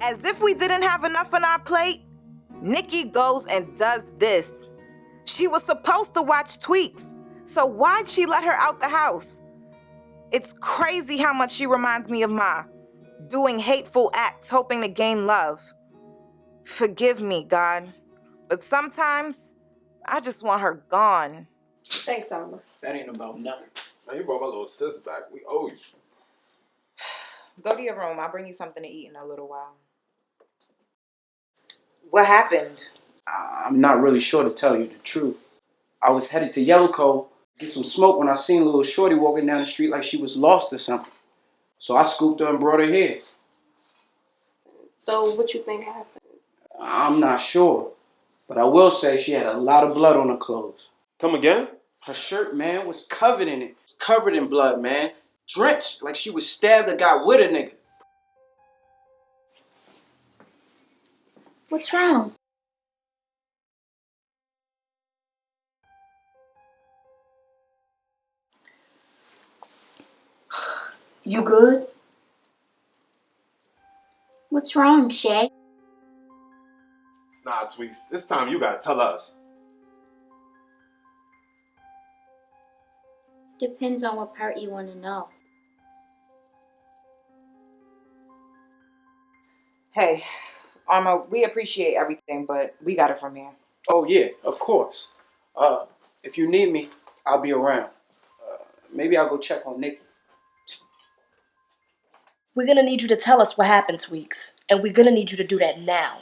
As if we didn't have enough on our plate, Nikki goes and does this. She was supposed to watch Tweaks, so why'd she let her out the house? It's crazy how much she reminds me of Ma, doing hateful acts hoping to gain love. Forgive me, God, but sometimes I just want her gone. Thanks, Alma. That ain't about nothing. Man, you brought my little sis back. We owe you. Go to your room. I'll bring you something to eat in a little while. What happened? I'm not really sure, to tell you the truth. I was headed to Yellow Cove to get some smoke when I seen a little shorty walking down the street like she was lost or something. So I scooped her and brought her here. So what you think happened? I'm not sure, but I will say she had a lot of blood on her clothes. Come again? Her shirt, man, was covered in it. Covered in blood, man. Drenched, like she was stabbed or got with a nigga. What's wrong? You good? What's wrong, Shay? Nah, Tweaks. This time you gotta tell us. Depends on what part you want to know. Hey, Arma, we appreciate everything, but we got it from here. Oh, yeah, of course. If you need me, I'll be around. Maybe I'll go check on Nikki. We're gonna need you to tell us what happened, Tweaks. And we're gonna need you to do that now.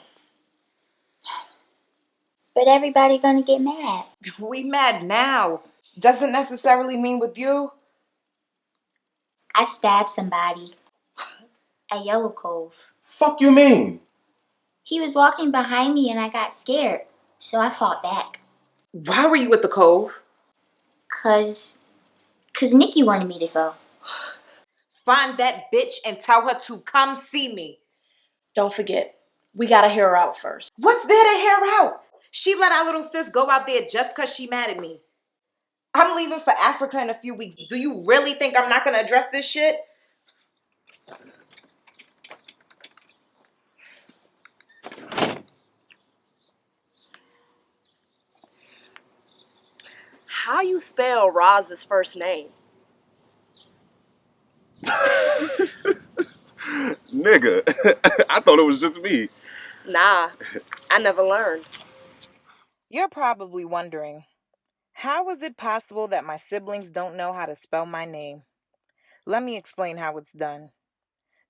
But everybody gonna get mad. We mad now. Doesn't necessarily mean with you. I stabbed somebody at Yellow Cove. Fuck you mean? He was walking behind me and I got scared, so I fought back. Why were you at the Cove? Cause Nikki wanted me to go. Find that bitch and tell her to come see me. Don't forget, we gotta hear her out first. What's there to hear out? She let our little sis go out there just because she mad at me. I'm leaving for Africa in a few weeks. Do you really think I'm not going to address this shit? How you spell Roz's first name? Nigga, I thought it was just me. Nah, I never learned. You're probably wondering, how is it possible that my siblings don't know how to spell my name? Let me explain how it's done.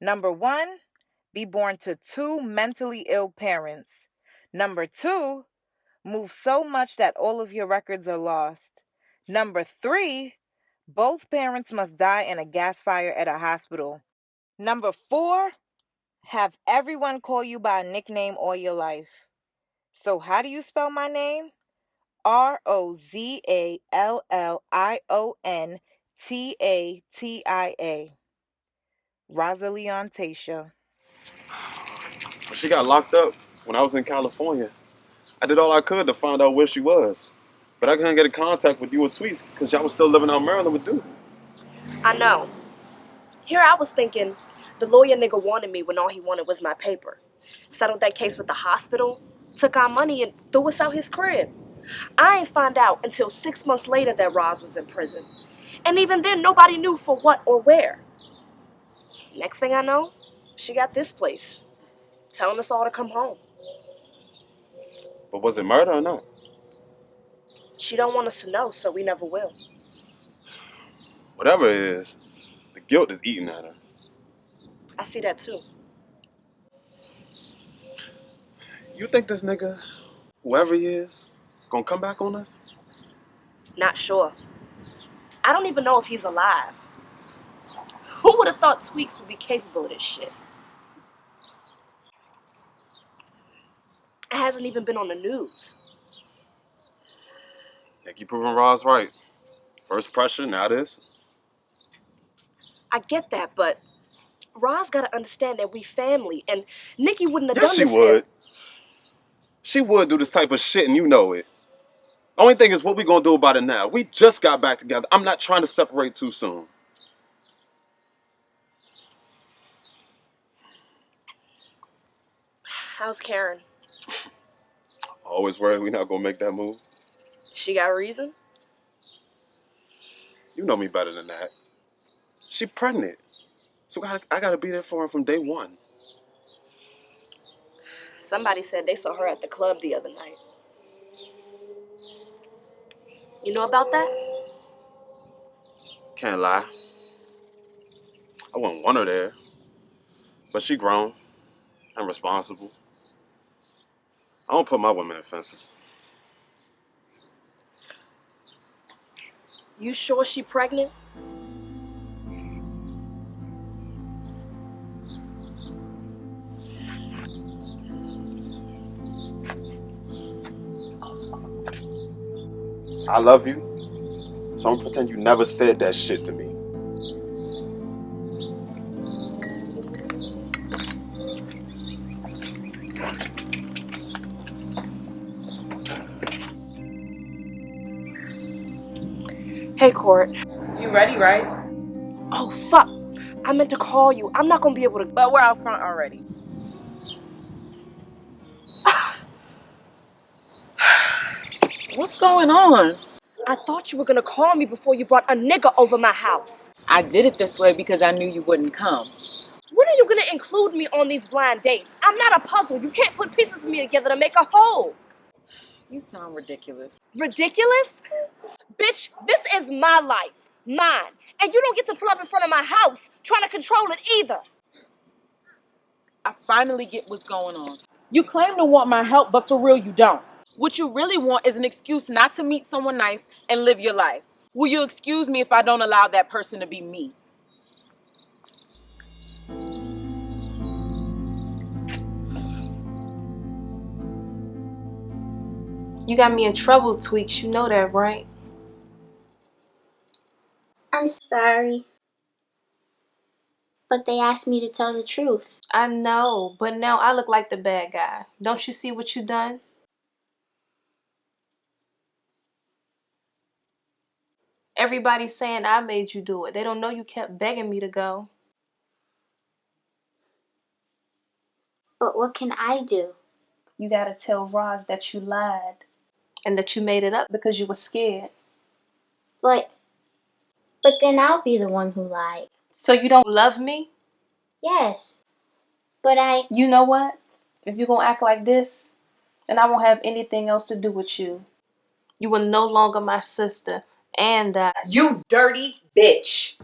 Number 1, be born to 2 mentally ill parents. Number 2, move so much that all of your records are lost. Number 3, both parents must die in a gas fire at a hospital. Number 4, have everyone call you by a nickname all your life. So how do you spell my name? ROZALLIONTATIA. Rosalion Tasha. She got locked up when I was in California. I did all I could to find out where she was. But I couldn't get in contact with you or Tweets because y'all was still living out in Maryland with Duke. I know. Here I was thinking the lawyer nigga wanted me when all he wanted was my paper. Settled that case with the hospital, took our money and threw us out his crib. I ain't find out until 6 months later that Roz was in prison. And even then, nobody knew for what or where. Next thing I know, she got this place, telling us all to come home. But was it murder or not? She don't want us to know, so we never will. Whatever it is, the guilt is eating at her. I see that too. You think this nigga, whoever he is, gonna come back on us? Not sure. I don't even know if he's alive. Who would have thought Tweaks would be capable of this shit? It hasn't even been on the news. Think you proving Roz right. First pressure, now this. I get that, but Roz gotta understand that we family, and Nikki wouldn't have Yes, done she this. would. She would do this type of shit, and you know it. Only thing is, what we gonna do about it now? We just got back together. I'm not trying to separate too soon. How's Karen? Always worried we not gonna make that move. She got a reason? You know me better than that. She pregnant. So I gotta be there for her from day one. Somebody said they saw her at the club the other night. You know about that? Can't lie. I wouldn't want her there. But she grown and responsible. I don't put my women in fences. You sure she pregnant? I love you. So I'm gonna pretend you never said that shit to me. Hey, Court. You ready, right? Oh, fuck. I meant to call you. I'm not gonna be able to. But we're out front already. What's going on? I thought you were gonna call me before you brought a nigga over my house. I did it this way because I knew you wouldn't come. When are you gonna include me on these blind dates? I'm not a puzzle. You can't put pieces of me together to make a whole. You sound ridiculous. Ridiculous? Bitch, this is my life. Mine. And you don't get to pull up in front of my house trying to control it either. I finally get what's going on. You claim to want my help, but for real you don't. What you really want is an excuse not to meet someone nice and live your life. Will you excuse me if I don't allow that person to be me? You got me in trouble, Tweaks. You know that, right? I'm sorry. But they asked me to tell the truth. I know, but now I look like the bad guy. Don't you see what you done? Everybody's saying I made you do it. They don't know you kept begging me to go. But what can I do? You gotta tell Roz that you lied and that you made it up because you were scared. But then I'll be the one who lied. So you don't love me? Yes. But You know what? If you're gonna act like this, then I won't have anything else to do with you. You are no longer my sister, and You dirty bitch.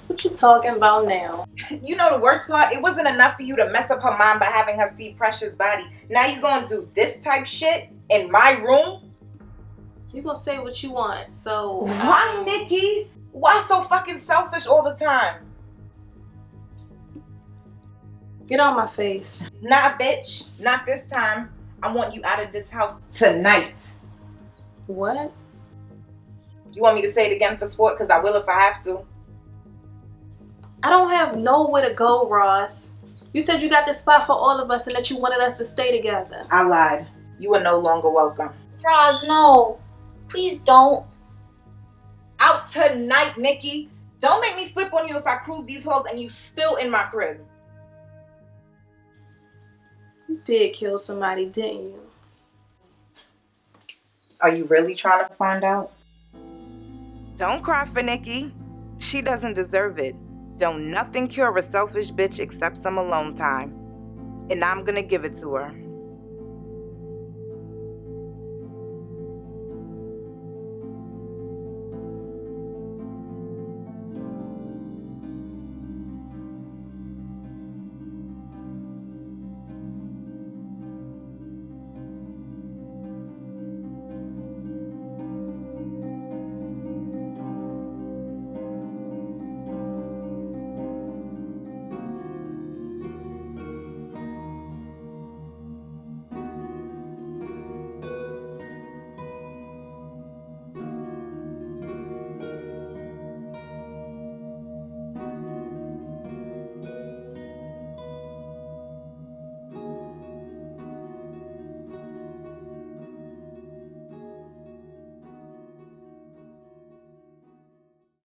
what you talking about now? You know the worst part? It wasn't enough for you to mess up her mind by having her see Precious' body. Now you gonna do this type shit in my room? You gonna say what you want, so Why, Nikki? Why so fucking selfish all the time? get on my face. Nah, bitch. Not this time. I want you out of this house tonight. What? You want me to say it again for sport? Because I will if I have to. I don't have nowhere to go, Roz. You said you got this spot for all of us and that you wanted us to stay together. I lied. You are no longer welcome. Roz, no. Please don't. Out tonight, Nikki. Don't make me flip on you if I cruise these halls and you still in my crib. You did kill somebody, didn't you? Are you really trying to find out? Don't cry for Nikki. She doesn't deserve it. Don't nothing cure a selfish bitch except some alone time. And I'm gonna give it to her.